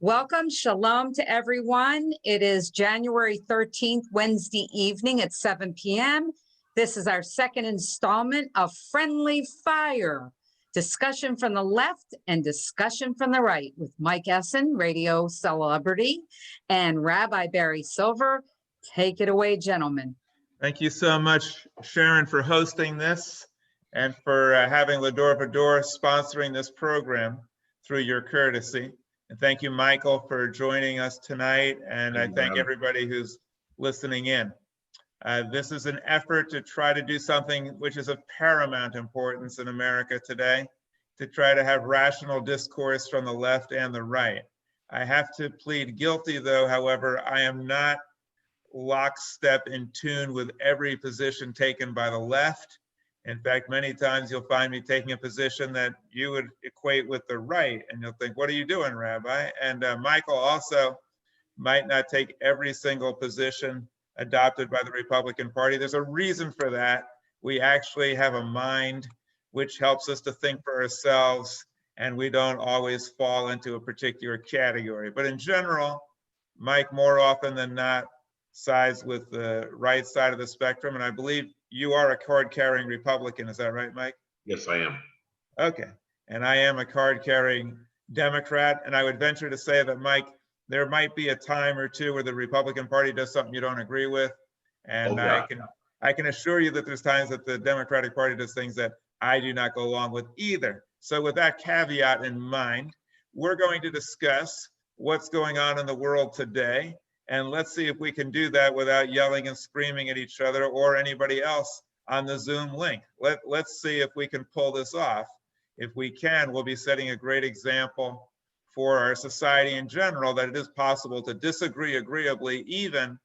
Welcome, shalom to everyone. It is January 13th, Wednesday evening at 7 p.m. This is our second installment of Friendly Fire, discussion from the left and discussion from the right with Mike Essen, radio celebrity, and Rabbi Barry Silver. Take it away, gentlemen. Thank you so much, Sharon, for hosting this and for having Va-Dor sponsoring this program through your courtesy. And thank you, Michael, for joining us tonight. And I thank everybody who's listening in. This is an effort to try to do something which is of paramount importance in America today, to try to have rational discourse from the left and the right. I have to plead guilty, though, however, I am not lockstep in tune with every position taken by the left. In fact, many times you'll find me taking a position that you would equate with the right, and you'll think, what are you doing, Rabbi? And Michael also might not take every single position adopted by the Republican Party. There's a reason for that. We actually have a mind which helps us to think for ourselves, and we don't always fall into a particular category. But in general, Mike, more often than not, sides with the right side of the spectrum, and I believe you are a card-carrying Republican. Is that right, Mike? Yes, I am. Okay, and I am a card-carrying Democrat, and I would venture to say that, Mike, there might be a time or two where the Republican Party does something you don't agree with, and I can assure you that there's times that the Democratic Party does things that I do not go along with either. So with that caveat in mind, we're going to discuss what's going on in the world today. And let's see if we can do that without yelling and screaming at each other or anybody else on the Zoom link. Let's see if we can pull this off. If we can, we'll be setting a great example for our society in general, that it is possible to disagree agreeably even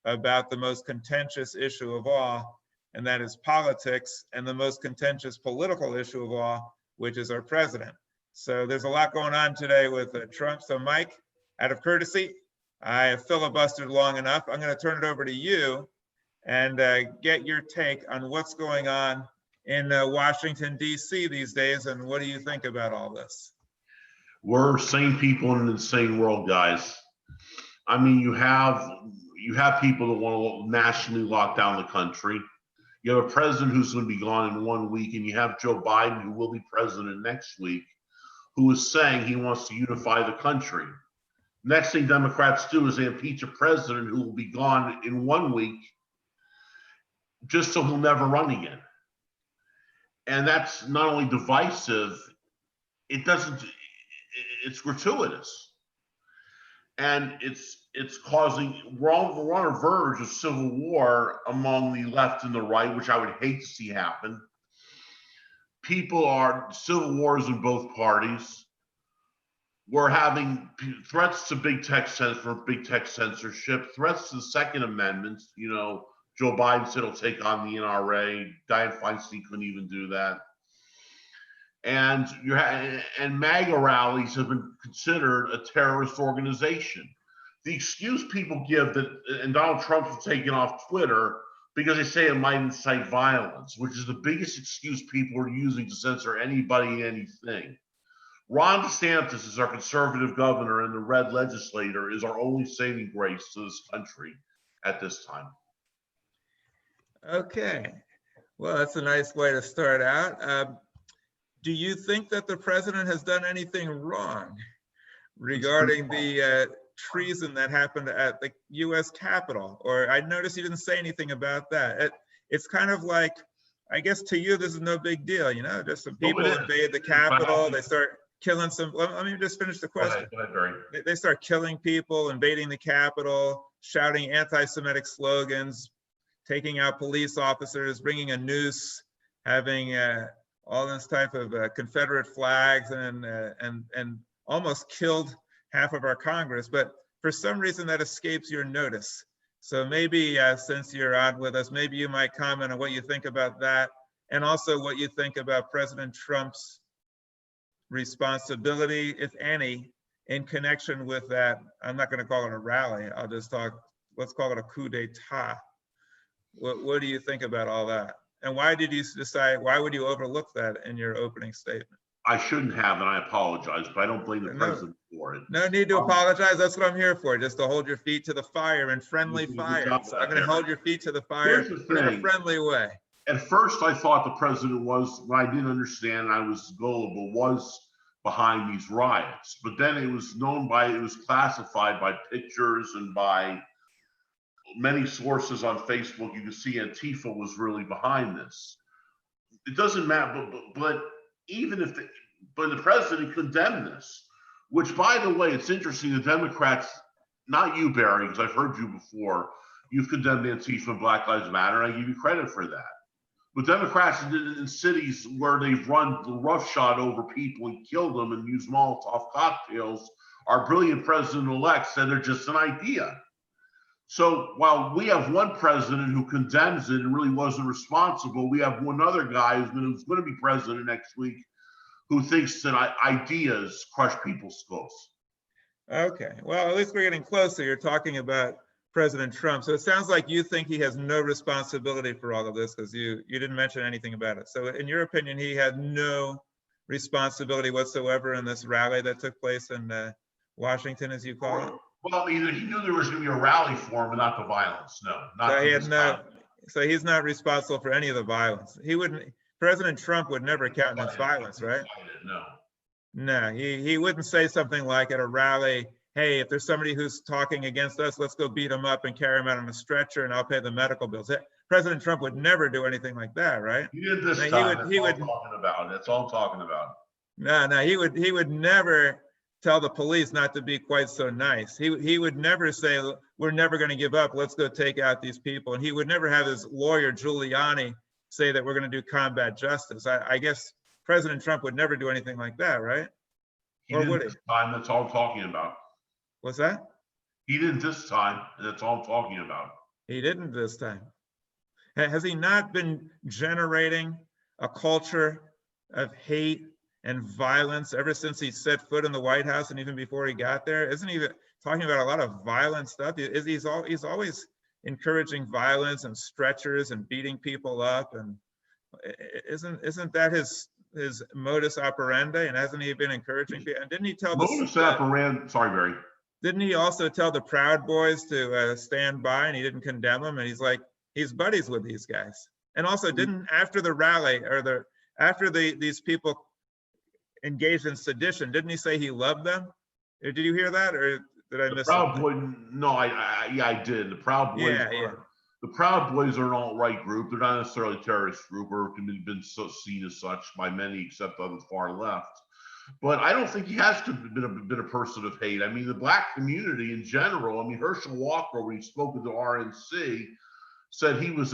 about the most contentious issue of all, and that is politics, and the most contentious political issue of all, which is our president. So there's a lot going on today with Trump. So Mike, out of courtesy, I have filibustered long enough. I'm going to turn it over to you and get your take on what's going on in Washington, D.C. these days, and what do you think about all this? We're sane people in an insane world, guys. I mean, you have people that want to nationally lock down the country. You have a president who's going to be gone in 1 week, and you have Joe Biden, who will be president next week, who is saying he wants to unify the country. Next thing Democrats do is they impeach a president who will be gone in 1 week, just so he'll never run again. And that's not only divisive, it's gratuitous. And it's causing, we're on the verge of civil war among the left and the right, which I would hate to see happen. Civil wars in both parties. We're having threats to big tech censorship, threats to the Second Amendment. You know, Joe Biden said he'll take on the NRA. Dianne Feinstein couldn't even do that. And MAGA rallies have been considered a terrorist organization. The excuse people give and Donald Trump's taken off Twitter because they say it might incite violence, which is the biggest excuse people are using to censor anybody, anything. Ron DeSantis is our conservative governor, and the red legislator is our only saving grace to this country at this time. Okay, well, that's a nice way to start out. Do you think that the president has done anything wrong regarding the treason that happened at the U.S. Capitol? Or I noticed you didn't say anything about that. It's kind of like, I guess to you, this is no big deal, you know, just some people invade the Capitol, they start killing let me just finish the question. Go ahead, Barry. They start killing people, invading the Capitol, shouting anti-Semitic slogans, taking out police officers, bringing a noose, having all this type of Confederate flags, and almost killed half of our Congress. But for some reason that escapes your notice. So maybe since you're on with us, maybe you might comment on what you think about that, and also what you think about President Trump's responsibility, if any, in connection with that. I'm not going to call it a rally. I'll just let's call it a coup d'etat. What do you think about all that? And why did you decide, why would you overlook that in your opening statement? I shouldn't have, and I apologize, but I don't blame the president for it. No need to apologize. That's what I'm here for, just to hold your feet to the fire in friendly Good fire. job So with I'm going that, to hold your feet to the fire, Here's the but in a thing. friendly way. At first, I thought the president was, what I didn't understand, and I was gullible, was behind these riots. But then it was classified by pictures and by many sources on Facebook. You can see Antifa was really behind this. It doesn't matter, but even if the president condemned this, which, by the way, it's interesting. The Democrats, not you, Barry, because I've heard you before, you've condemned Antifa and Black Lives Matter, and I give you credit for that. But Democrats in cities where they've run the roughshod over people and killed them and used Molotov cocktails, our brilliant president-elect said they're just an idea. So while we have one president who condemns it and really wasn't responsible, we have one other guy who's going to be president next week who thinks that ideas crush people's skulls. Okay, well, at least we're getting closer. You're talking about President Trump. So it sounds like you think he has no responsibility for all of this, because you didn't mention anything about it. So in your opinion, he had no responsibility whatsoever in this rally that took place in Washington, as you call it? Well, he knew there was going to be a rally for him, but not the violence. No, not so he's not responsible for any of the violence. He wouldn't. President Trump would never countenance violence, right? No, he wouldn't say something like at a rally, hey, if there's somebody who's talking against us, let's go beat him up and carry him out on a stretcher and I'll pay the medical bills. President Trump would never do anything like that, right? He did this time. That's all I'm talking about. No, he would never tell the police not to be quite so nice. He would never say, we're never going to give up, let's go take out these people. And he would never have his lawyer, Giuliani, say that we're going to do combat justice. I guess President Trump would never do anything like that, right? Or would he? Time, that's all I'm talking about. What's that? He didn't this time, and that's all I'm talking about. He didn't this time. Has he not been generating a culture of hate and violence ever since he set foot in the White House, and even before he got there? Isn't he talking about a lot of violent stuff? He's always encouraging violence and stretchers and beating people up, and isn't that his modus operandi? And hasn't he been encouraging people? And didn't he tell modus operandi? Sorry, Barry. Didn't he also tell the Proud Boys to stand by, and he didn't condemn them? And he's like, he's buddies with these guys. And also, didn't after the rally or after these people engaged in sedition, didn't he say he loved them? Did you hear that, or did I miss Proud something? Boy, no, I did. The Proud Boys. Yeah. The Proud Boys are an alt-right group. They're not necessarily a terrorist group, or been seen as such by many, except on the far left. But I don't think he has been a person of hate. I mean, the Black community in general. I mean, Herschel Walker, when he spoke with the RNC, said he was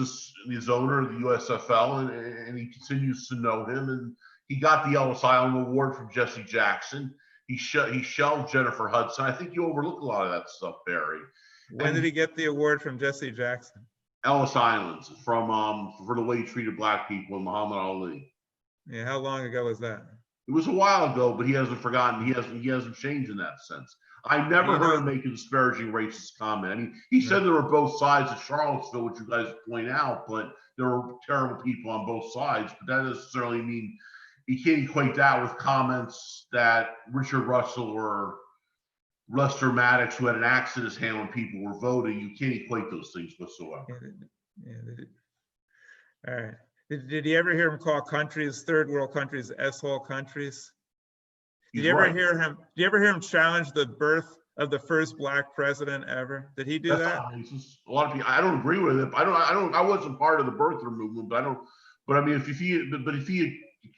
his owner of the USFL, and he continues to know him. And he got the Ellis Island Award from Jesse Jackson. He shelved Jennifer Hudson. I think you overlook a lot of that stuff, Barry. When did he get the award from Jesse Jackson? Ellis Island, for the way he treated Black people and Muhammad Ali. Yeah, how long ago was that? It was a while ago, but he hasn't forgotten. He hasn't changed in that sense. I never heard him make a disparaging racist comment. I mean, he said there were both sides of Charlottesville, which you guys point out, but there were terrible people on both sides. But that doesn't necessarily mean you can't equate that with comments that Richard Russell or Lester Maddox, who had an axe in his hand when people were voting. You can't equate those things whatsoever. All right. Did you ever hear him call countries, third world countries, S-hole countries? Did you ever hear him? Did you ever hear him challenge the birth of the first Black president ever? Did he do that? A lot of people. I don't agree with it. I wasn't part of the birther movement, but I don't. But I mean, if he.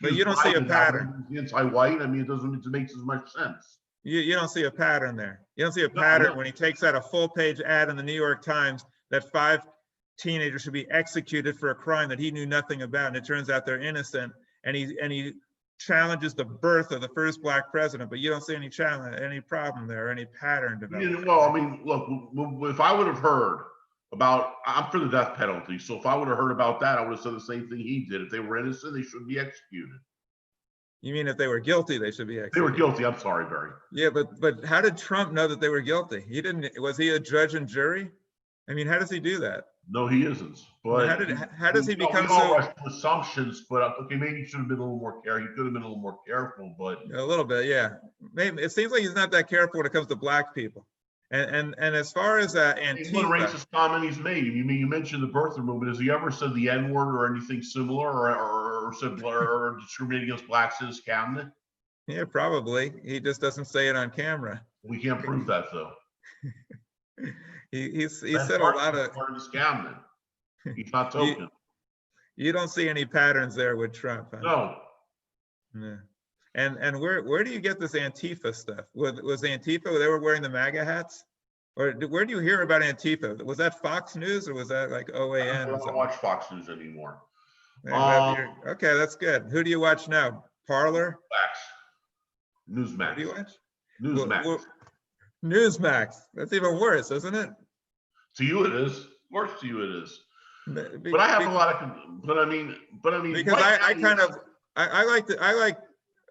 But you don't see a pattern. Anti-white. I mean, it makes as much sense. You don't see a pattern there. You don't see a pattern when he takes out a full-page ad in the New York Times that 5 teenagers should be executed for a crime that he knew nothing about, and it turns out they're innocent. And he challenges the birth of the first Black president, but you don't see any problem there, any pattern developing. Well, I mean, look, if I would have heard about, I'm for the death penalty, so if I would have heard about that, I would have said the same thing he did. If they were innocent, they should be executed. You mean if they were guilty, they should be executed? They were guilty. I'm sorry, Barry. Yeah, but how did Trump know that they were guilty? He didn't. Was he a judge and jury? I mean, how does he do that? No, he isn't. Well, But how does he become we all so? rush to assumptions, but okay, maybe he should have been a little more careful. He could have been a little more careful, but A little bit, yeah. Maybe it seems like he's not that careful when it comes to black people. And as far as one Antifa, racist comment he's made. You mentioned the birther movement. Has he ever said the N-word or anything similar, or said or discriminated against blacks in his cabinet? yeah, probably. He just doesn't say it on camera. We can't prove that though. He said a lot of part of his cabinet. He's not you, token. you don't see any patterns there with Trump, huh? No. No. And where do you get this Antifa stuff? Was Antifa, they were wearing the MAGA hats? Or where do you hear about Antifa? Was that Fox News or was that like OAN? I don't watch Fox News anymore. Okay, that's good. Who do you watch now? Parlor? Newsmax. What do you watch? Newsmax. Newsmax. That's even worse, isn't it? To you it is. Worse to you it is. But I have a lot of. But I mean. Because I like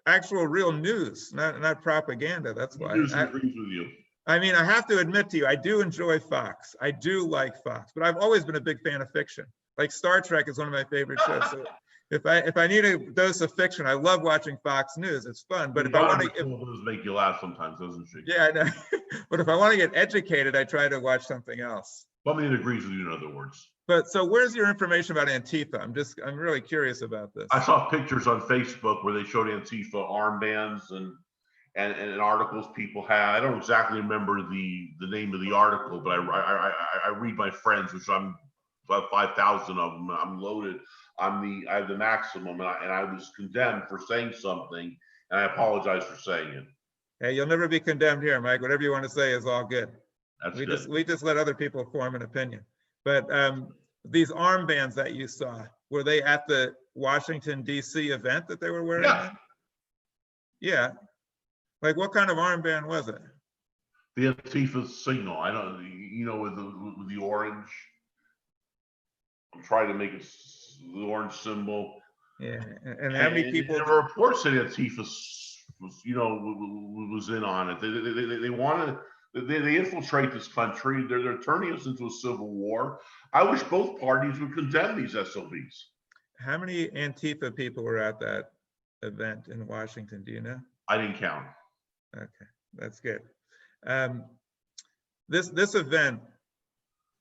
actual real news, not propaganda. That's why. News agrees with you. I mean, I have to admit to you, I do enjoy Fox. I do like Fox, but I've always been a big fan of fiction. Like Star Trek is one of my favorite shows. So if I need a dose of fiction, I love watching Fox News. It's fun. But if I want to, does make you laugh sometimes, doesn't she? Yeah, I know. But if I want to get educated, I try to watch something else. Somebody that agrees with you, in other words. But so where's your information about Antifa? I'm really curious about this. I saw pictures on Facebook where they showed Antifa armbands and articles people had. I don't exactly remember the name of the article, but I read my friends, which I'm about 5,000 of them. I'm loaded. I have the maximum, and I was condemned for saying something, and I apologize for saying it. Hey, you'll never be condemned here, Mike. Whatever you want to say is all good. That's we good. just let other people form an opinion. But these armbands that you saw, were they at the Washington D.C. event that they were wearing? Yeah. Yeah. Like what kind of armband was it? The Antifa signal. I don't, with the orange. I'm trying to make it the orange symbol. Yeah. And how many people? There were reports that Antifa was in on it. They wanted. They infiltrate this country. They're turning us into a civil war. I wish both parties would condemn these SOBs. How many Antifa people were at that event in Washington? Do you know? I didn't count. Okay, that's good. This event,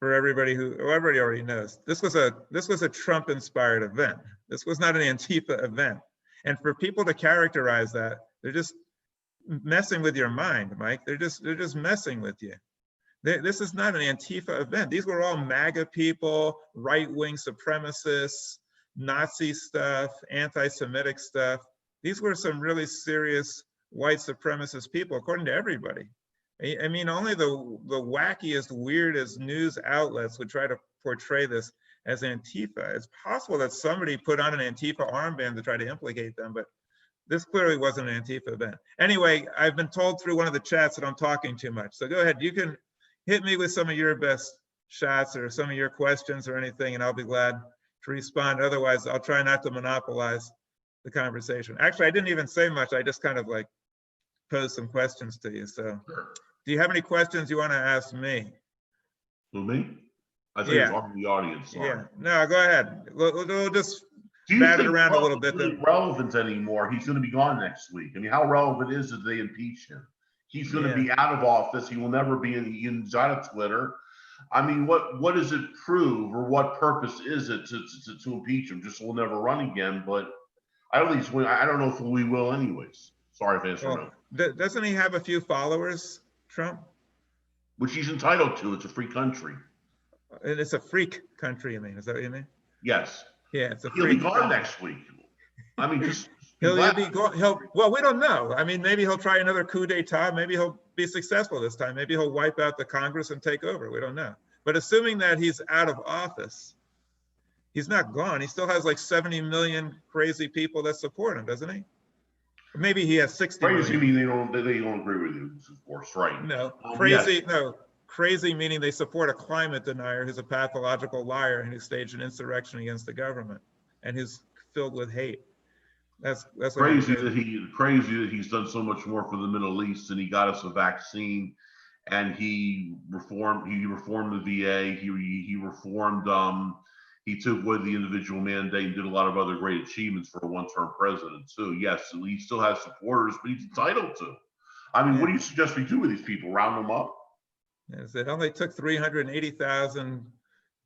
for everybody everybody already knows, this was a Trump-inspired event. This was not an Antifa event. And for people to characterize that, they're just messing with your mind, Mike. They're just messing with you. This is not an Antifa event. These were all MAGA people, right-wing supremacists, Nazi stuff, anti-Semitic stuff. These were some really serious white supremacist people, according to everybody. I mean, only the wackiest, weirdest news outlets would try to portray this as Antifa. It's possible that somebody put on an Antifa armband to try to implicate them, but this clearly wasn't an Antifa event. Anyway, I've been told through one of the chats that I'm talking too much. So go ahead, you can hit me with some of your best shots or some of your questions or anything, and I'll be glad to respond. Otherwise, I'll try not to monopolize the conversation. Actually, I didn't even say much. I just kind of like posed some questions to you. So do you have any questions you want to ask me? To me? I think it's on the audience. Sorry. Yeah, no, go ahead. We'll just bat it around a little bit. He's not relevant anymore. He's going to be gone next week. I mean, how relevant is it they impeach him? He's going to be out of office. He will never be he's out of Twitter. I mean, what does it prove, or what purpose is it to impeach him? Just we'll never run again. But at least I don't know if we will anyways. Sorry if I answered. Doesn't he have a few followers, Trump? Which he's entitled to. It's a free country. And it's a freak country, you mean? Is that what you mean? Yes. Yeah, it's a freak. He'll be gone next week. I mean, just he'll be gone. Well, we don't know. I mean, maybe he'll try another coup d'etat. Maybe he'll be successful this time. Maybe he'll wipe out the Congress and take over. We don't know. But assuming that he's out of office, he's not gone. He still has like 70 million crazy people that support him, doesn't he? Maybe he has 60 crazy million. Meaning they don't agree with you, of course, right? No, crazy. Yes. No, crazy meaning they support a climate denier who's a pathological liar and who staged an insurrection against the government and who's filled with hate. That's crazy that he's done so much more for the Middle East, and he got us a vaccine, and he reformed the VA. He reformed. He took away the individual mandate and did a lot of other great achievements for a one-term president too. Yes, he still has supporters, but he's entitled to. I mean, what do you suggest we do with these people? Round them up? Yes, it only took 380,000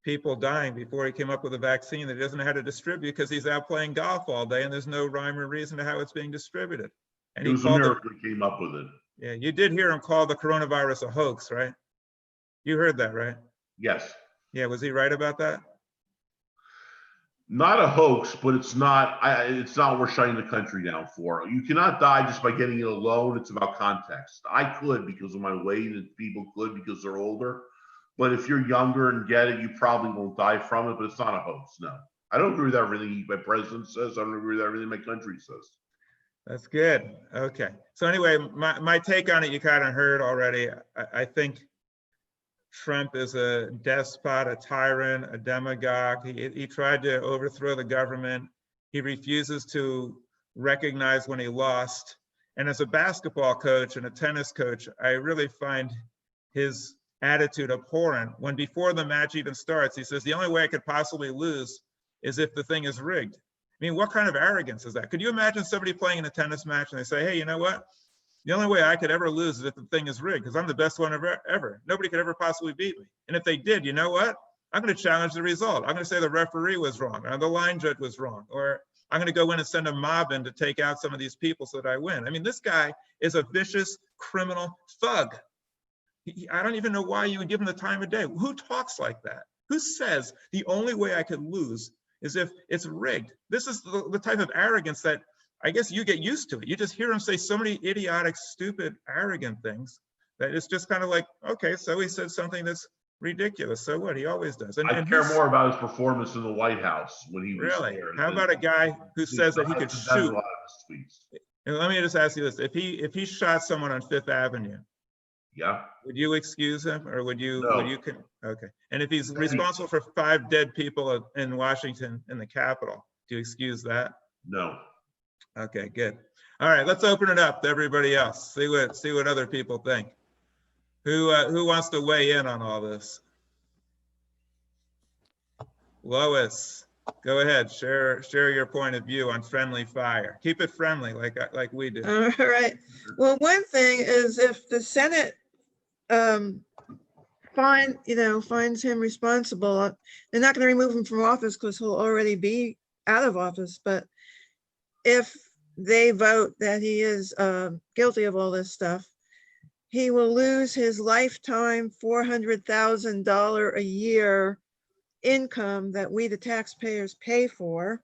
people dying before he came up with a vaccine that he doesn't know how to distribute because he's out playing golf all day and there's no rhyme or reason to how it's being distributed. And It was a miracle he came up with it. Yeah, you did hear him call the coronavirus a hoax, right? You heard that, right? Yes. Yeah, was he right about that? Not a hoax, but it's not worth shutting the country down for. You cannot die just by getting it alone. It's about context. I could because of my weight, and people could because they're older. But if you're younger and get it, you probably won't die from it, but it's not a hoax, no. I don't agree with everything my president says. I don't agree with everything my country says. That's good. Okay. So anyway, my take on it, you kind of heard already. I think Trump is a despot, a tyrant, a demagogue. He tried to overthrow the government. He refuses to recognize when he lost. And as a basketball coach and a tennis coach, I really find his attitude abhorrent when before the match even starts, he says, the only way I could possibly lose is if the thing is rigged. I mean, what kind of arrogance is that? Could you imagine somebody playing in a tennis match and they say, hey, you know what? The only way I could ever lose is if the thing is rigged because I'm the best one ever. Nobody could ever possibly beat me. And if they did, you know what? I'm going to challenge the result. I'm going to say the referee was wrong or the line judge was wrong, or I'm going to go in and send a mob in to take out some of these people so that I win. I mean, this guy is a vicious criminal thug. I don't even know why you would give him the time of day. Who talks like that? Who says the only way I could lose is if it's rigged? This is the type of arrogance that I guess you get used to it. You just hear him say so many idiotic, stupid, arrogant things that it's just kind of like, okay, so he said something that's ridiculous. So what? He always does. I care more about his performance in the White House when he was really there. How about a guy who says that he could shoot? And let me just ask you this: if he shot someone on Fifth Avenue, yeah, would you excuse him, or would you? No. Okay. And if he's responsible for 5 dead people in Washington in the Capitol, do you excuse that? No. Okay, good. All right, let's open it up to everybody else. See what other people think. Who wants to weigh in on all this? Lois, go ahead. Share your point of view on friendly fire. Keep it friendly, like we do. All right. Well, one thing is if the Senate finds him responsible, they're not going to remove him from office because he'll already be out of office. But if they vote that he is guilty of all this stuff, he will lose his lifetime $400,000 a year income that we, the taxpayers, pay for.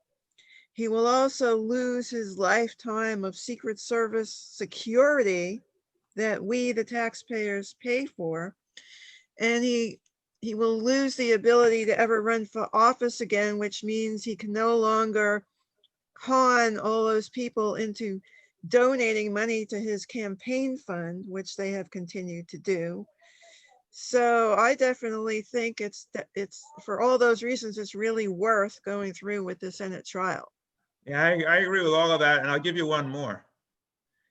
He will also lose his lifetime of Secret Service security that we, the taxpayers, pay for. And he will lose the ability to ever run for office again, which means he can no longer con all those people into donating money to his campaign fund, which they have continued to do. So I definitely think it's for all those reasons, it's really worth going through with the Senate trial. Yeah, I agree with all of that. And I'll give you one more.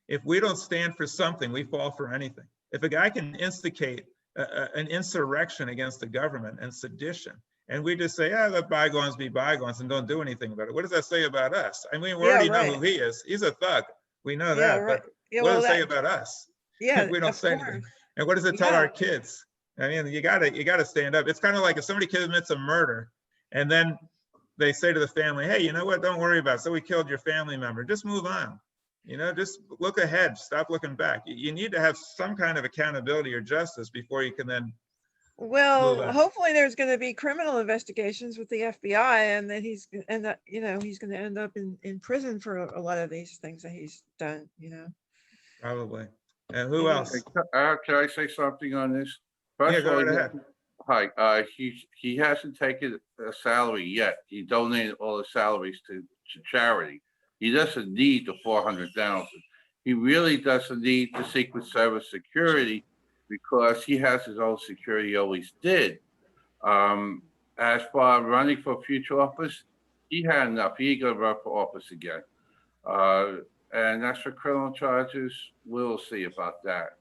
If we don't stand for something, we fall for anything. If a guy can instigate an insurrection against the government and sedition, and we just say, yeah, let bygones be bygones and don't do anything about it. What does that say about us? I mean, we already know who he is. He's a thug. We know that, but what does it say about us? Yeah, if we don't say anything. And what does it tell our kids? I mean, you gotta stand up. It's kind of like if somebody commits a murder and then they say to the family, hey, you know what, don't worry about it. So we killed your family member, just move on. You know, just look ahead, stop looking back. You need to have some kind of accountability or justice before you can then. Well, hopefully there's going to be criminal investigations with the FBI, and that he's going to end up in prison for a lot of these things that he's done. Probably. And who else? Can I say something on this? First go right ahead. Hi. He hasn't taken a salary yet. He donated all the salaries to charity. He doesn't need the $400,000. He really doesn't need the Secret Service security because he has his own security, he always did. As far as running for future office, he had enough. He ain't gonna run for office again. And as for criminal charges, we'll see about that.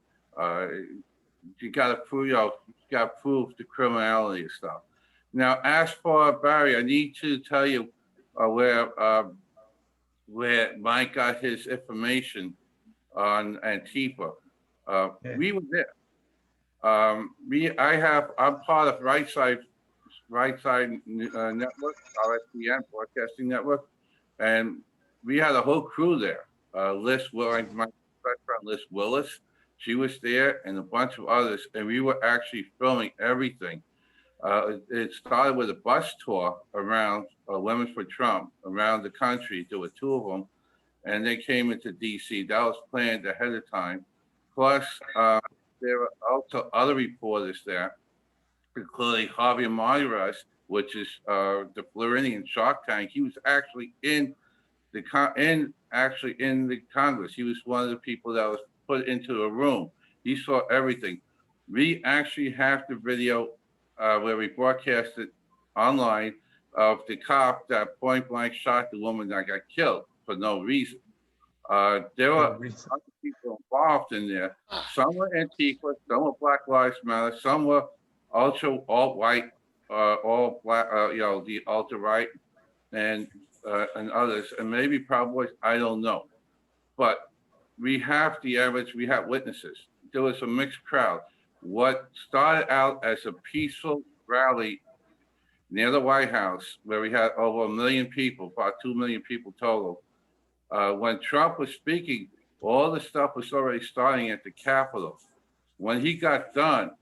you got to prove, the criminality and stuff. Now, as for Barry, I need to tell you where Mike got his information on Antifa. We were there. I'm part of Right Side Network, RSBN Broadcasting Network, and we had a whole crew there. Liz Willis, my best friend Liz Willis, she was there, and a bunch of others, and we were actually filming everything. It started with a bus tour around Women for Trump around the country. There were 2 of them, and they came into DC. That was planned ahead of time. Plus, there were also other reporters there, including Javier Maduras, which is the Floridian Shark Tank. He was actually in the Congress. He was one of the people that was put into a room. He saw everything. We actually have the video where we broadcast it online of the cop that point blank shot the woman that got killed for no reason. There were other people involved in there. Some were Antifa, some were Black Lives Matter, some were alt-white, all black, the alt-right, and others, and maybe Proud Boys, I don't know. But we have the evidence, we have witnesses. There was a mixed crowd. What started out as a peaceful rally near the White House, where we had over 1 million people, about 2 million people total, when Trump was speaking, all the stuff was already starting at the Capitol. When he got done,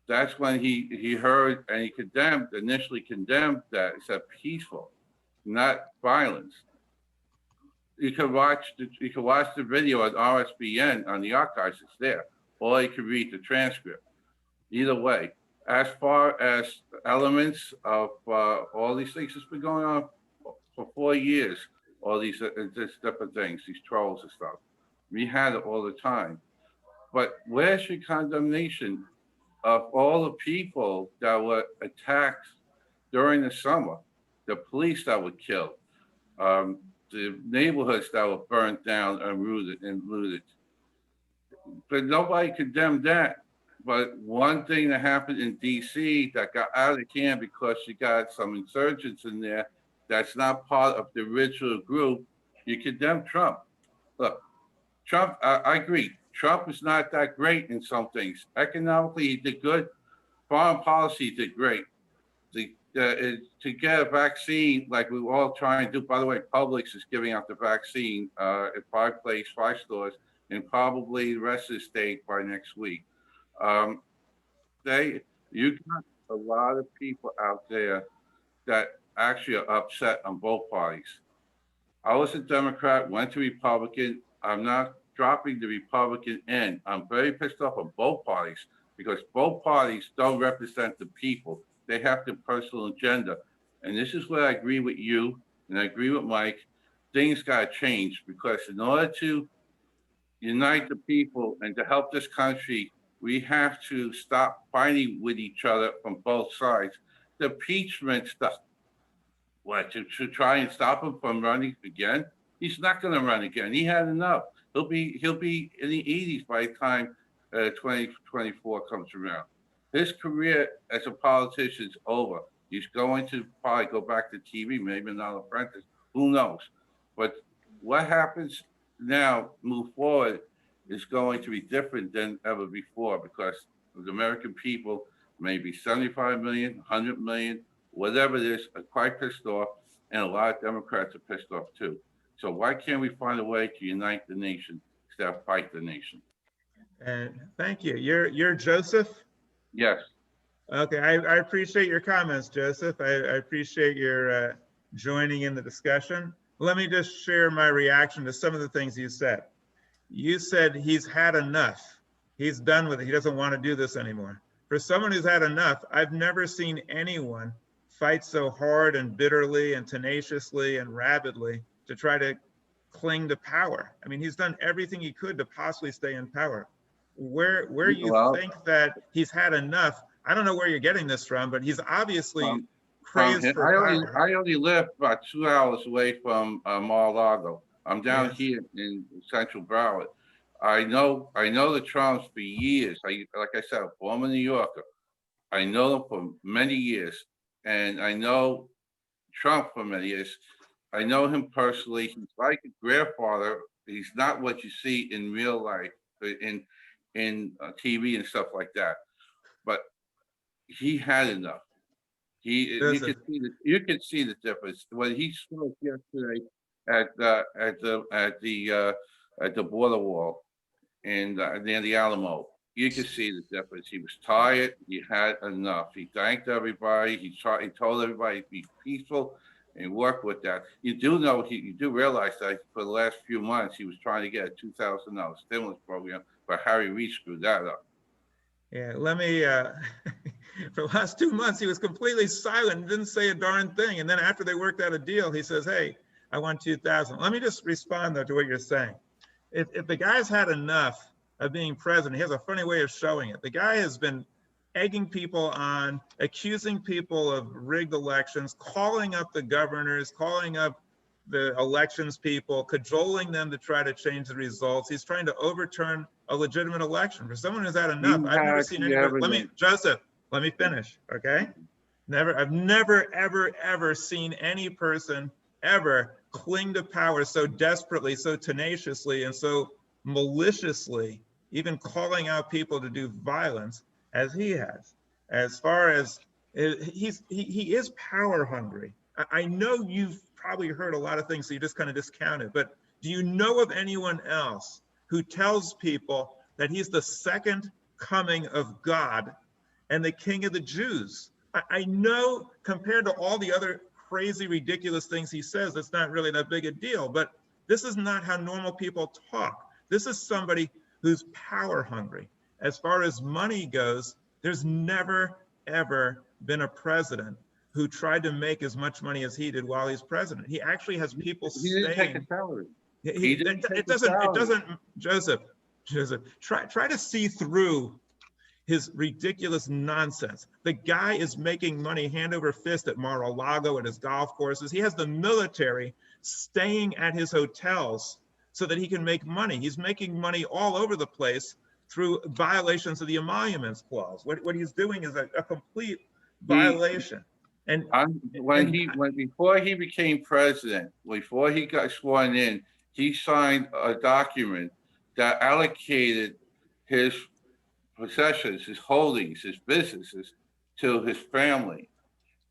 that's when he heard and he initially condemned that. He said peaceful, not violence. You can watch the video at RSBN on the archives. It's there, or you can read the transcript. Either way, as far as elements of all these things, it's been going on for 4 years. All these different things, these trolls and stuff. We had it all the time. But where's your condemnation of all the people that were attacked during the summer, the police that were killed, the neighborhoods that were burnt down and looted? But nobody condemned that. But one thing that happened in DC that got out of hand because you got some insurgents in there that's not part of the original group, you condemn Trump. Look, Trump, I agree. Trump is not that great in some things. Economically, he did good. Foreign policy did great. To get a vaccine, like we were all trying to do, by the way, Publix is giving out the vaccine at 5 stores, and probably the rest of the state by next week. You got a lot of people out there that actually are upset on both parties. I was a Democrat, went to Republican. I'm not dropping the Republican end. I'm very pissed off on both parties because both parties don't represent the people. They have their personal agenda. And this is where I agree with you and I agree with Mike. Things got to change because in order to unite the people and to help this country, we have to stop fighting with each other from both sides. The impeachment stuff, to try and stop him from running again? He's not going to run again. He had enough. He'll be in the 80s by the time 2024 comes around. His career as a politician is over. He's going to probably go back to TV, maybe not apprentice. Who knows? But what happens now, move forward, is going to be different than ever before because the American people, maybe 75 million, 100 million, whatever it is, are quite pissed off, and a lot of Democrats are pissed off too. So why can't we find a way to unite the nation instead of fight the nation? And thank you. You're Joseph? Yes. Okay, I appreciate your comments, Joseph. I appreciate your joining in the discussion. Let me just share my reaction to some of the things you said. You said he's had enough. He's done with it. He doesn't want to do this anymore. For someone who's had enough, I've never seen anyone fight so hard and bitterly and tenaciously and rabidly to try to cling to power. I mean, he's done everything he could to possibly stay in power. Where you think that he's had enough, I don't know where you're getting this from, but he's obviously crazed for power. I only live about 2 hours away from Mar-a-Lago. I'm down here in Central Broward. I know the Trumps for years. Like I said, I'm former New Yorker. I know them for many years, and I know Trump for many years. I know him personally. He's like a grandfather. He's not what you see in real life, in TV and stuff like that. But he had enough. You can see the difference when he spoke yesterday at the border wall and near the Alamo. You could see the difference. He was tired. He had enough. He thanked everybody. He told everybody to be peaceful and work with that. You do realize that for the last few months he was trying to get a $2,000 stimulus program, but Harry Reid screwed that up. Yeah, let me, for the last 2 months, he was completely silent, didn't say a darn thing. And then after they worked out a deal, he says, hey, I want 2,000. Let me just respond though to what you're saying. If the guy's had enough of being president, he has a funny way of showing it. The guy has been egging people on, accusing people of rigged elections, calling up the governors, calling up the elections people, cajoling them to try to change the results. He's trying to overturn a legitimate election. For someone who's had enough, I've never seen anybody. Joseph, let me finish, okay? I've never, ever seen any person ever cling to power so desperately, so tenaciously, and so maliciously, even calling out people to do violence as he has. As far as he is power hungry. I know you've probably heard a lot of things, so you just kind of discount it, but do you know of anyone else who tells people that he's the second coming of God and the King of the Jews? I know compared to all the other crazy, ridiculous things he says, that's not really that big a deal, but this is not how normal people talk. This is somebody who's power hungry. As far as money goes, there's never, ever been a president who tried to make as much money as he did while he's president. He actually has people He didn't take a salary. It doesn't, Joseph, try to see through his ridiculous nonsense. The guy is making money hand over fist at Mar-a-Lago, at his golf courses. He has the military staying at his hotels so that he can make money. He's making money all over the place through violations of the Emoluments Clause. What he's doing is a complete violation. And before he became president, before he got sworn in, he signed a document that allocated his possessions, his holdings, his businesses to his family.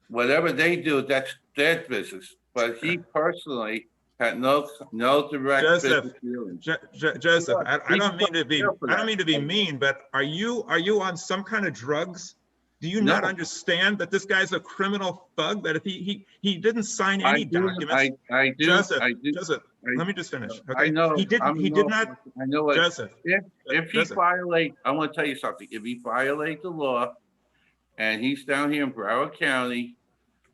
Whatever they do, that's their business. But he personally had no direct business dealings. Joseph, I don't mean to be mean, but are you on some kind of drugs? Do you not understand that this guy's a criminal thug? That if he didn't sign any documents, I do. Joseph, let me just finish. Okay? I know. He did not. I know what. Joseph. If he violate, I want to tell you something. If he violate the law, and he's down here in Broward County,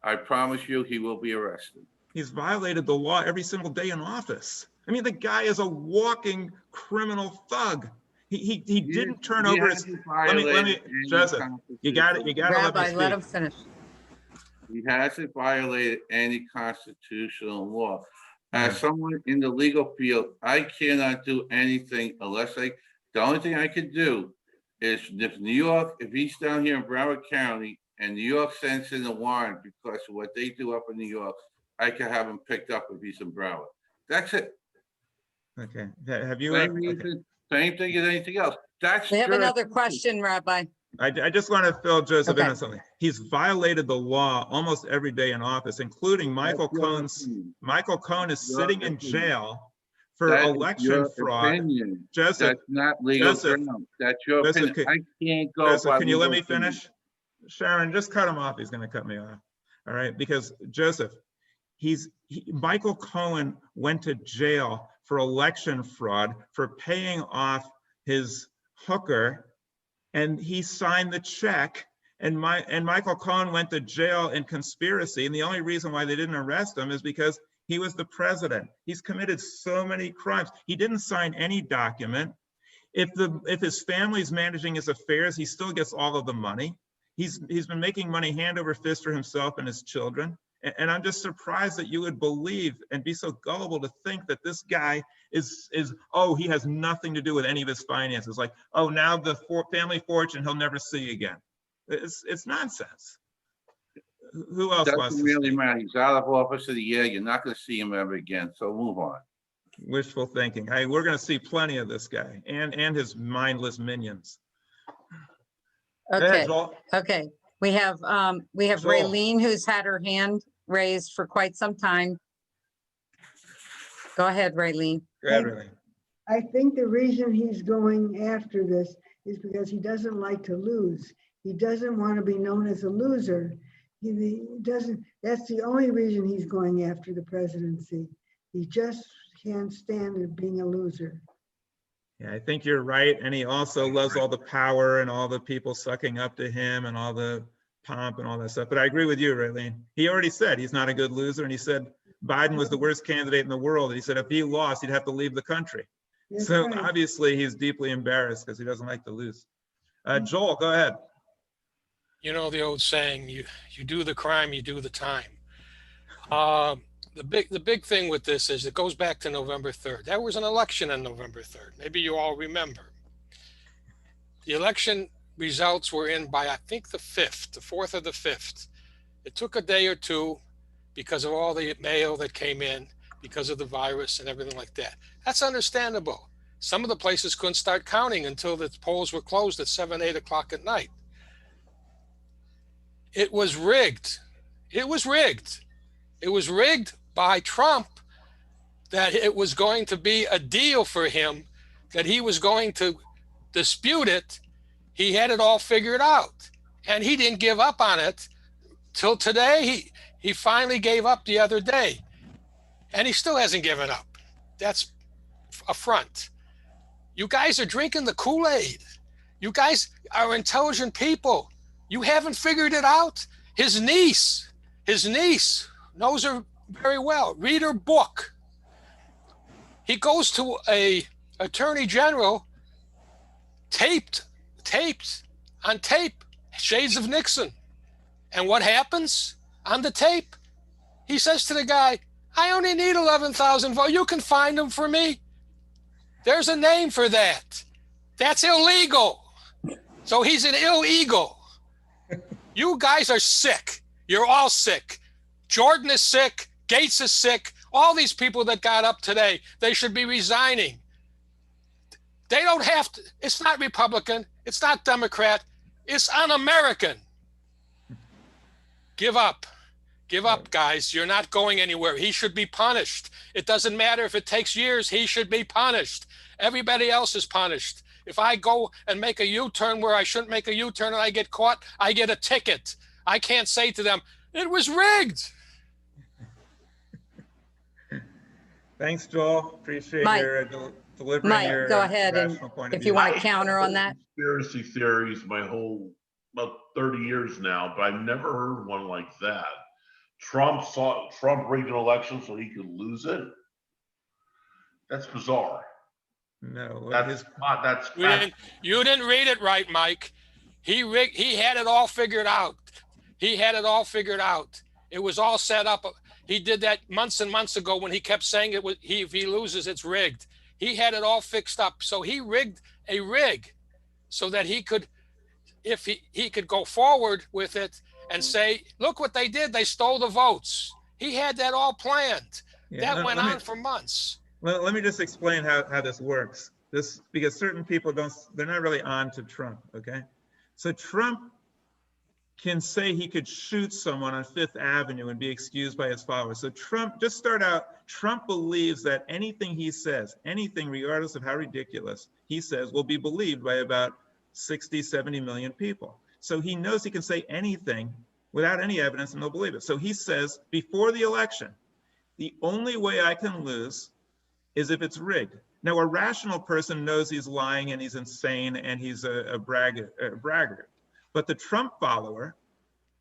I promise you, he will be arrested. He's violated the law every single day in office. I mean, the guy is a walking criminal thug. He didn't turn over his. Let me, Joseph. You got it. Rabbi, let him finish. He hasn't violated any constitutional law. As someone in the legal field, I cannot do anything unless the only thing I could do is if he's down here in Broward County and New York sends in a warrant because of what they do up in New York, I can have him picked up if he's in Broward. That's it. Okay. Have you? Same thing as anything else. We have another question, Rabbi. I just want to fill Joseph in on something. He's violated the law almost every day in office, including Michael Cohen. Michael Cohen is sitting in jail for election fraud. Joseph, that's not legal. That's your opinion. I can't go. Joseph, can you let me finish? Sharon, just cut him off. He's going to cut me off. All right, because Joseph, Michael Cohen went to jail for election fraud for paying off his hooker, and he signed the check. And Michael Cohen went to jail in conspiracy, and the only reason why they didn't arrest him is because he was the president. He's committed so many crimes. He didn't sign any document. If his family's managing his affairs, he still gets all of the money. He's been making money hand over fist for himself and his children. And I'm just surprised that you would believe and be so gullible to think that this guy is oh, he has nothing to do with any of his finances. Like, oh, now the family fortune he'll never see again. It's nonsense. Who else wants Doesn't to really speak? matter. He's out of office for the year. You're not going to see him ever again. So move on. Wishful thinking. Hey, we're going to see plenty of this guy and his mindless minions. Go ahead, Okay, Joel. okay. We have Joel. Raylene, who's had her hand raised for quite some time. Go ahead, Raylene. Go ahead, Raylene. I think the reason he's going after this is because he doesn't like to lose. He doesn't want to be known as a loser. He doesn't, that's the only reason he's going after the presidency. He just can't stand it being a loser. Yeah, I think you're right. And he also loves all the power and all the people sucking up to him and all the pomp and all that stuff. But I agree with you, Raylene. He already said he's not a good loser. And he said Biden was the worst candidate in the world. And he said if he lost, he'd have to leave the country. That's So right. obviously he's deeply embarrassed because he doesn't like to lose. Joel, go ahead. You know the old saying, you do the crime, you do the time. The big thing with this is it goes back to November 3rd. There was an election on November 3rd. Maybe you all remember. The election results were in by, I think, the 4th or the 5th. It took a day or two because of all the mail that came in, because of the virus and everything like that. That's understandable. Some of the places couldn't start counting until the polls were closed at 7, 8 o'clock at night. It was rigged. It was rigged. It was rigged by Trump that it was going to be a deal for him, that he was going to dispute it. He had it all figured out. And he didn't give up on it till today. He finally gave up the other day. And he still hasn't given up. That's a front. You guys are drinking the Kool-Aid. You guys are intelligent people. You haven't figured it out. His niece knows her very well. Read her book. He goes to a attorney general, taped on tape, shades of Nixon. And what happens on the tape? He says to the guy, I only need 11,000 votes. You can find them for me. There's a name for that. That's illegal. So he's an illegal. You guys are sick. You're all sick. Jordan is sick. Gates is sick. All these people that got up today, they should be resigning. They don't have to. It's not Republican. It's not Democrat. It's un-American. Give up. Give up, guys. You're not going anywhere. He should be punished. It doesn't matter if it takes years. He should be punished. Everybody else is punished. If I go and make a U-turn where I shouldn't make a U-turn and I get caught, I get a ticket. I can't say to them, it was rigged. Thanks, Joel. Appreciate Mike. your delivering Mike, your go ahead and rational point of if view. you want to counter on that. Conspiracy theories my whole, about 30 years now, but I've never heard one like that. Trump rigged an election so he could lose it. That's bizarre. No, That's You didn't read it right, Mike. He had it all figured out. He had it all figured out. It was all set up. He did that months and months ago when he kept saying it was if he loses, it's rigged. He had it all fixed up. So he rigged a rig so that he could, if he could go forward with it and say, look what they did. They stole the votes. He had that all planned. Yeah, that went on for months. Well, let me just explain how this works. Because certain people they're not really on to Trump, okay? So Trump can say he could shoot someone on Fifth Avenue and be excused by his followers. So Trump believes that anything he says, anything regardless of how ridiculous he says, will be believed by about 60, 70 million people. So he knows he can say anything without any evidence and they'll believe it. So he says before the election, the only way I can lose is if it's rigged. Now, a rational person knows he's lying and he's insane and he's a braggart. But the Trump follower,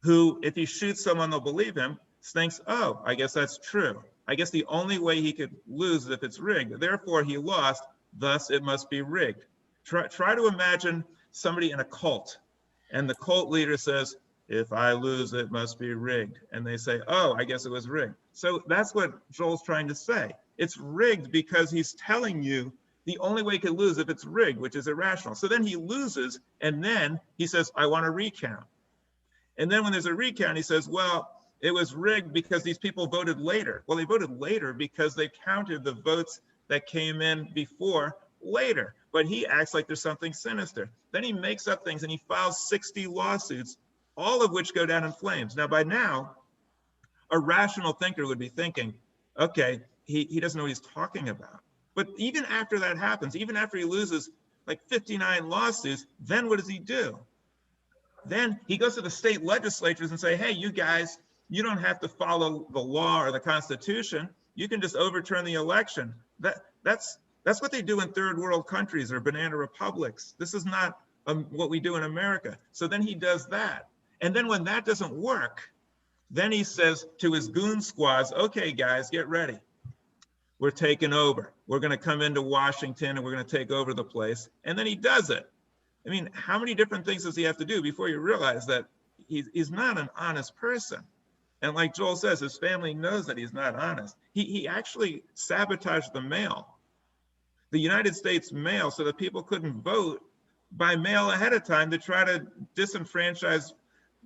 who, if he shoots someone, they'll believe him, thinks, oh, I guess that's true. I guess the only way he could lose is if it's rigged. Therefore, he lost. Thus, it must be rigged. Try to imagine somebody in a cult, and the cult leader says, if I lose, it must be rigged. And they say, oh, I guess it was rigged. So that's what Joel's trying to say. It's rigged because he's telling you the only way he could lose if it's rigged, which is irrational. So then he loses, and then he says, I want to recount. And then when there's a recount, he says, well, it was rigged because these people voted later. Well, they voted later because they counted the votes that came in before later. But he acts like there's something sinister. Then he makes up things and he files 60 lawsuits, all of which go down in flames. Now, by now, a rational thinker would be thinking, okay, he doesn't know what he's talking about. But even after that happens, even after he loses like 59 lawsuits, then what does he do? Then he goes to the state legislatures and say, hey, you guys, you don't have to follow the law or the Constitution. You can just overturn the election. That's what they do in third world countries or banana republics. This is not what we do in America. So then he does that. And then when that doesn't work, then he says to his goon squads, okay, guys, get ready. We're taking over. We're going to come into Washington and we're going to take over the place. And then he does it. I mean, how many different things does he have to do before you realize that he's not an honest person? And like Joel says, his family knows that he's not honest. He actually sabotaged the mail, the United States mail, so that people couldn't vote by mail ahead of time to try to disenfranchise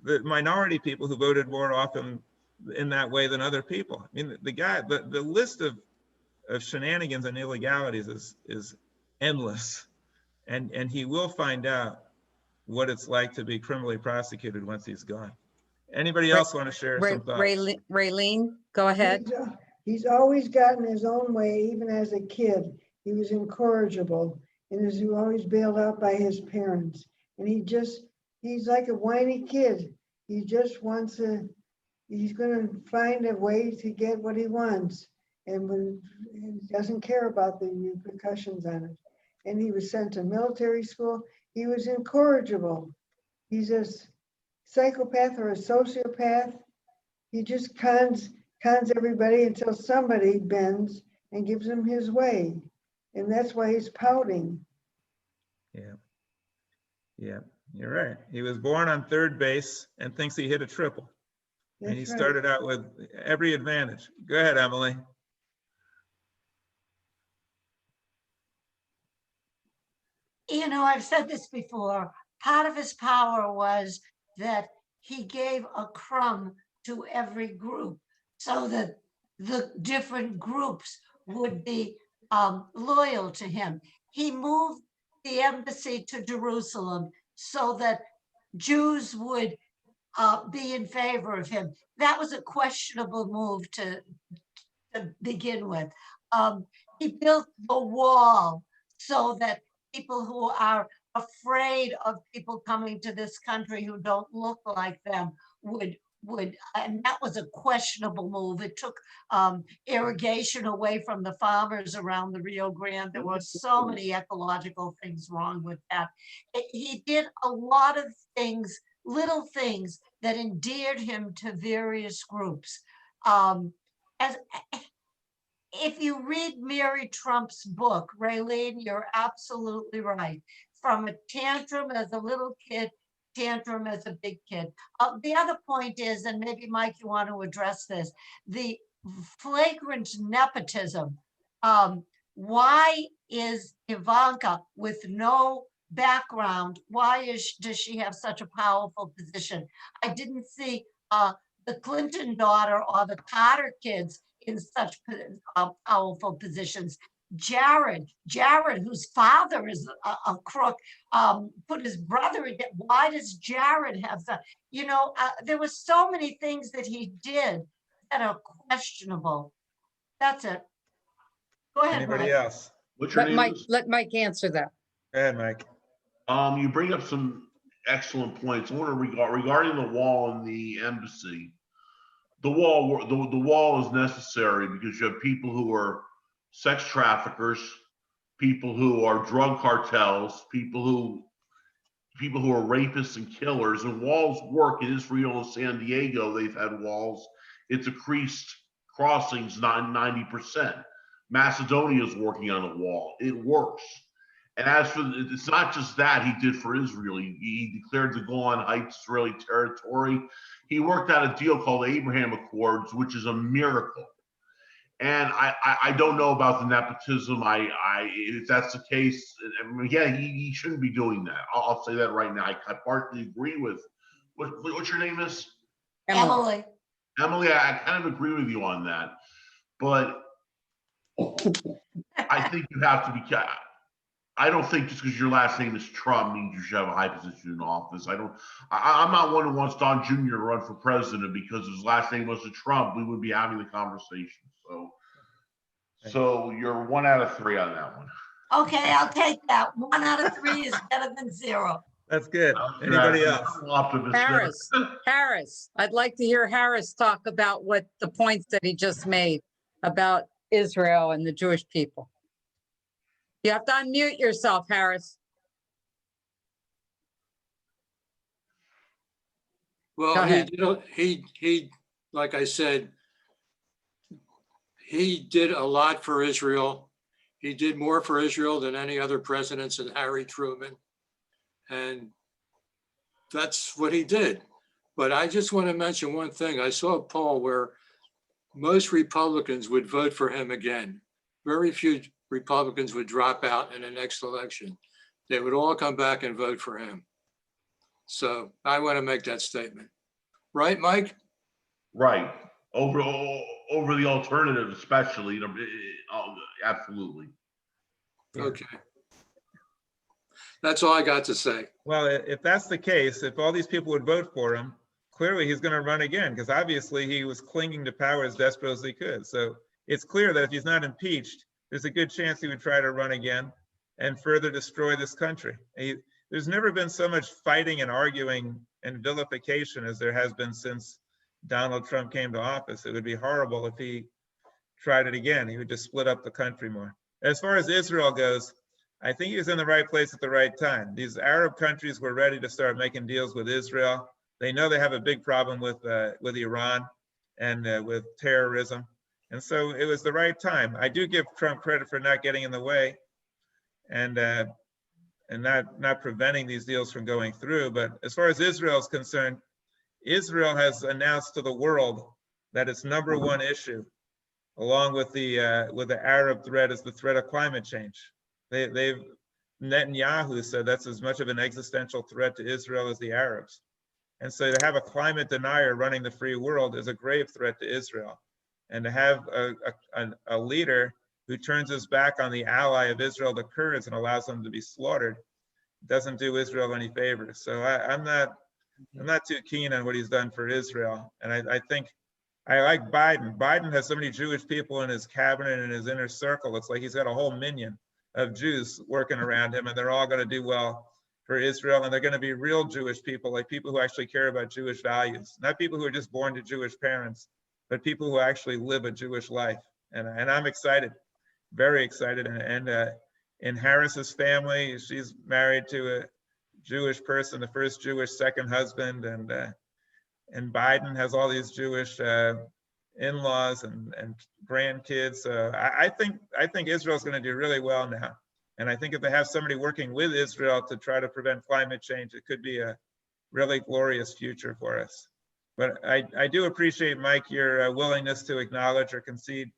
the minority people who voted more often in that way than other people. I mean, the list of shenanigans and illegalities is endless. And he will find out what it's like to be criminally prosecuted once he's gone. Anybody else want to share some thoughts? Raylene, go ahead. He's always gotten his own way, even as a kid. He was incorrigible and he was always bailed out by his parents. And he's like a whiny kid. He just wants he's going to find a way to get what he wants. And he doesn't care about the repercussions on it. And he was sent to military school. He was incorrigible. He's a psychopath or a sociopath. He just cons everybody until somebody bends and gives him his way. And that's why he's pouting. Yeah, you're right. He was born on third base and thinks he hit a triple. And he started out with every advantage. Go ahead, Emily. You know, I've said this before. Part of his power was that he gave a crumb to every group so that the different groups would be loyal to him. He moved the embassy to Jerusalem so that Jews would be in favor of him. That was a questionable move to begin with. He built the wall so that people who are afraid of people coming to this country who don't look like them would, and that was a questionable move. It took irrigation away from the farmers around the Rio Grande. There were so many ecological things wrong with that. He did a lot of things, little things that endeared him to various groups. If you read Mary Trump's book, Raylene, you're absolutely right. From a tantrum as a little kid, tantrum as a big kid. The other point is, and maybe Mike, you want to address this, the flagrant nepotism. Why is Ivanka with no background? Why does she have such a powerful position? I didn't see the Clinton daughter or the Carter kids in such powerful positions. Jared, whose father is a crook, put his brother in debt. Why does Jared have that? You know, there were so many things that he did that are questionable. That's it. Go ahead, Anybody Mike. else? What's your name? Let Mike answer that. Go ahead, Mike. You bring up some excellent points. I want to regarding the wall and the embassy. The wall is necessary because you have people who are sex traffickers, people who are drug cartels, people who are rapists and killers. And walls work in Israel and San Diego. They've had walls. It's increased crossings 90%. Macedonia is working on a wall. It works. And as for, it's not just that he did for Israel. He declared the Golan Heights Israeli territory. He worked out a deal called the Abraham Accords, which is a miracle. And I don't know about the nepotism. If that's the case, yeah, he shouldn't be doing that. I'll say that right now. I partly agree with what's your name is? Emily. Emily, I kind of agree with you on that, but I think you have to be. I don't think just because your last name is Trump means you should have a high position in office. I'm not one who wants Don Jr. to run for president because his last name wasn't Trump. We would be having the conversation. So you're 1 out of 3 on that one. Okay, I'll take that. 1 out of 3 is better than 0. That's good. Anybody else? Harris, I'd like to hear Harris talk about what the points that he just made about Israel and the Jewish people. You have to unmute yourself, Harris. Go Well, ahead. he, like I said, he did a lot for Israel. He did more for Israel than any other president since Harry Truman. And that's what he did. But I just want to mention one thing. I saw a poll where most Republicans would vote for him again. Very few Republicans would drop out in the next election. They would all come back and vote for him. So I want to make that statement. Right, Mike? Right. Over the alternative, especially. Absolutely. Yeah. Okay. That's all I got to say. Well, if that's the case, if all these people would vote for him, clearly he's going to run again, because obviously he was clinging to power as desperate as he could. So it's clear that if he's not impeached, there's a good chance he would try to run again and further destroy this country. There's never been so much fighting and arguing and vilification as there has been since Donald Trump came to office. It would be horrible if he tried it again. He would just split up the country more. As far as Israel goes, I think he was in the right place at the right time. These Arab countries were ready to start making deals with Israel. They know they have a big problem with Iran and with terrorism. And so it was the right time. I do give Trump credit for not getting in the way and not preventing these deals from going through. But as far as Israel is concerned, Israel has announced to the world that its #1 issue, along with the Arab threat, is the threat of climate change. Netanyahu said that's as much of an existential threat to Israel as the Arabs. And so to have a climate denier running the free world is a grave threat to Israel. And to have a leader who turns his back on the ally of Israel, the Kurds, and allows them to be slaughtered, doesn't do Israel any favors. So I'm not too keen on what he's done for Israel. And I think I like Biden. Biden has so many Jewish people in his cabinet and in his inner circle. It's like he's got a whole minion of Jews working around him, and they're all going to do well for Israel. And they're going to be real Jewish people, like people who actually care about Jewish values, not people who are just born to Jewish parents, but people who actually live a Jewish life. And I'm excited, very excited. And in Harris's family, she's married to a Jewish person, the first Jewish second husband, and Biden has all these Jewish in-laws and grandkids. So I think Israel's going to do really well now. And I think if they have somebody working with Israel to try to prevent climate change, it could be a really glorious future for us. But I do appreciate, Mike, your willingness to acknowledge or concede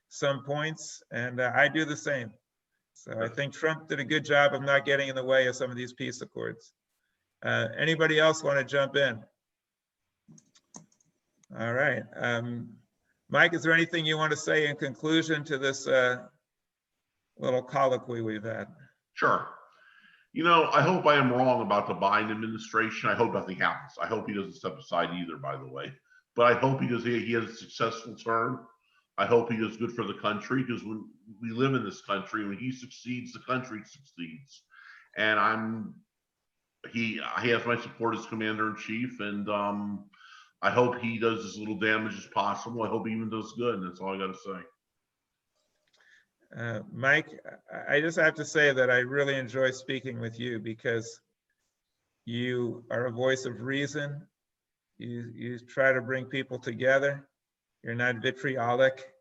some points, and I do the same. So I think Trump did a good job of not getting in the way of some of these peace accords. Anybody else want to jump in? All right. Mike, is there anything you want to say in conclusion to this little colloquy we've had? Sure. You know, I hope I am wrong about the Biden administration. I hope nothing happens. I hope he doesn't step aside either, by the way. But I hope he has a successful term. I hope he does good for the country, because when we live in this country, when he succeeds, the country succeeds. And he has my support as commander-in-chief, and I hope he does as little damage as possible. I hope he even does good, and that's all I got to say. Mike, I just have to say that I really enjoy speaking with you, because you are a voice of reason. You try to bring people together. You're not vitriolic.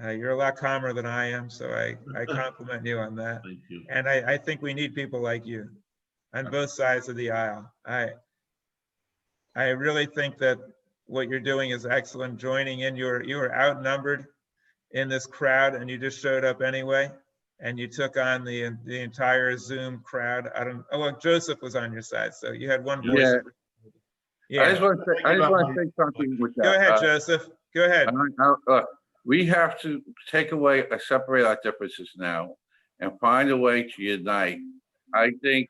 You're a lot calmer than I am, so I compliment you on that. Thank you. And I think we need people like you on both sides of the aisle. I really think that what you're doing is excellent. Joining in, you were outnumbered in this crowd, and you just showed up anyway, and you took on the entire Zoom crowd. Oh, well, Joseph was on your side, so you had one voice. Yeah. I just want to say something with that. Go ahead, Joseph. Go ahead. We have to take away, separate our differences now and find a way to unite. I think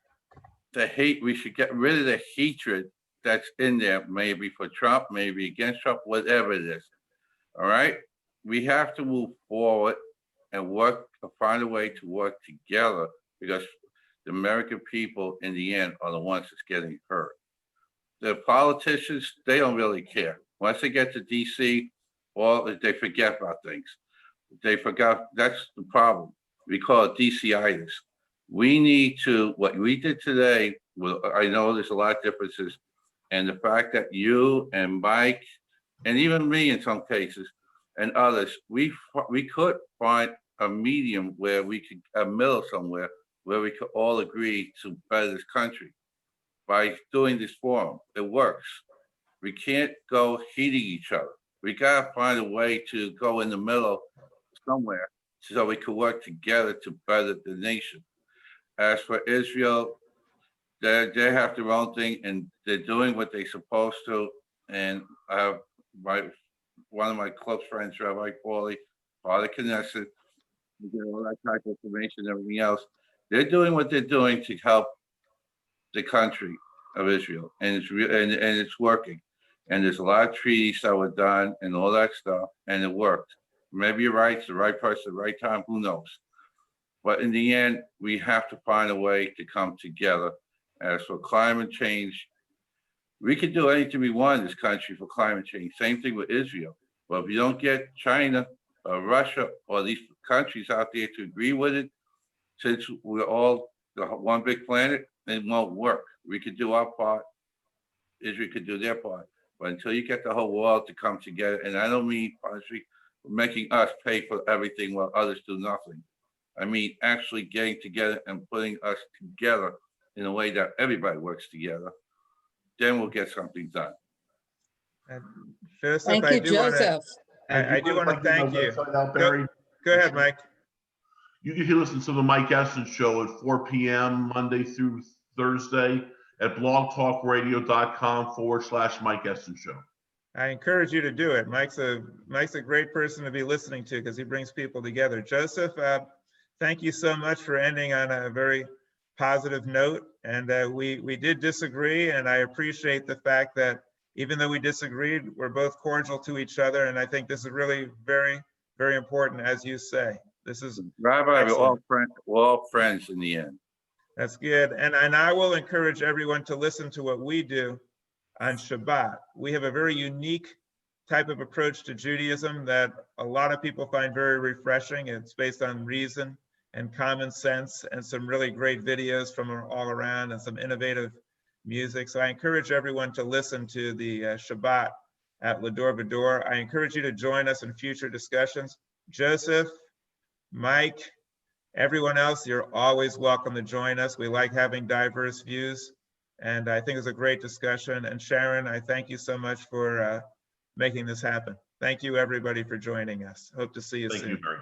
we should get rid of the hatred that's in there, maybe for Trump, maybe against Trump, whatever it is. All right? We have to move forward and find a way to work together, because the American people in the end are the ones that's getting hurt. The politicians, they don't really care. Once they get to DC, they forget about things. They forgot, that's the problem. We call it DC-itis. We need to, what we did today, well, I know there's a lot of differences, and the fact that you and Mike, and even me in some cases, and others, we could find a medium where we could, a middle somewhere, where we could all agree to better this country by doing this forum. It works. We can't go hating each other. We gotta find a way to go in the middle somewhere so we could work together to better the nation. As for Israel, they have their own thing, and they're doing what they're supposed to. And I have one of my close friends, Rabbi, part of Knesset, you get all that type of information and everything else. They're doing what they're doing to help the country of Israel, and it's working. And there's a lot of treaties that were done and all that stuff, and it worked. Maybe you're right, it's the right person, the right time, who knows? But in the end, we have to find a way to come together. As for climate change, we could do anything we want in this country for climate change. Same thing with Israel. But if you don't get China or Russia or these countries out there to agree with it, since we're all one big planet, it won't work. We could do our part, Israel could do their part. But until you get the whole world to come together, and I don't mean honestly making us pay for everything while others do nothing. I mean actually getting together and putting us together in a way that everybody works together, then we'll get something done. Joseph, Thank you, Joseph. I do want to thank you. Barry. Go ahead, Mike. You can listen to the Mike Essen Show at 4 p.m. Monday through Thursday at blogtalkradio.com/Mike Essen Show. I encourage you to do it. Mike's a great person to be listening to because he brings people together. Joseph, thank you so much for ending on a very positive note. And we did disagree, and I appreciate the fact that even though we disagreed, we're both cordial to each other. And I think this is really very, very important, as you say. This is Rabbi, we're all friends in the end. That's good. And I will encourage everyone to listen to what we do on Shabbat. We have a very unique type of approach to Judaism that a lot of people find very refreshing. It's based on reason and common sense and some really great videos from all around and some innovative music. So I encourage everyone to listen to the Shabbat at Va-Dor. I encourage you to join us in future discussions. Joseph, Mike, everyone else, you're always welcome to join us. We like having diverse views, and I think it's a great discussion. And Sharon, I thank you so much for making this happen. Thank you, everybody, for joining us. Hope to see you soon. Thank you, Barry.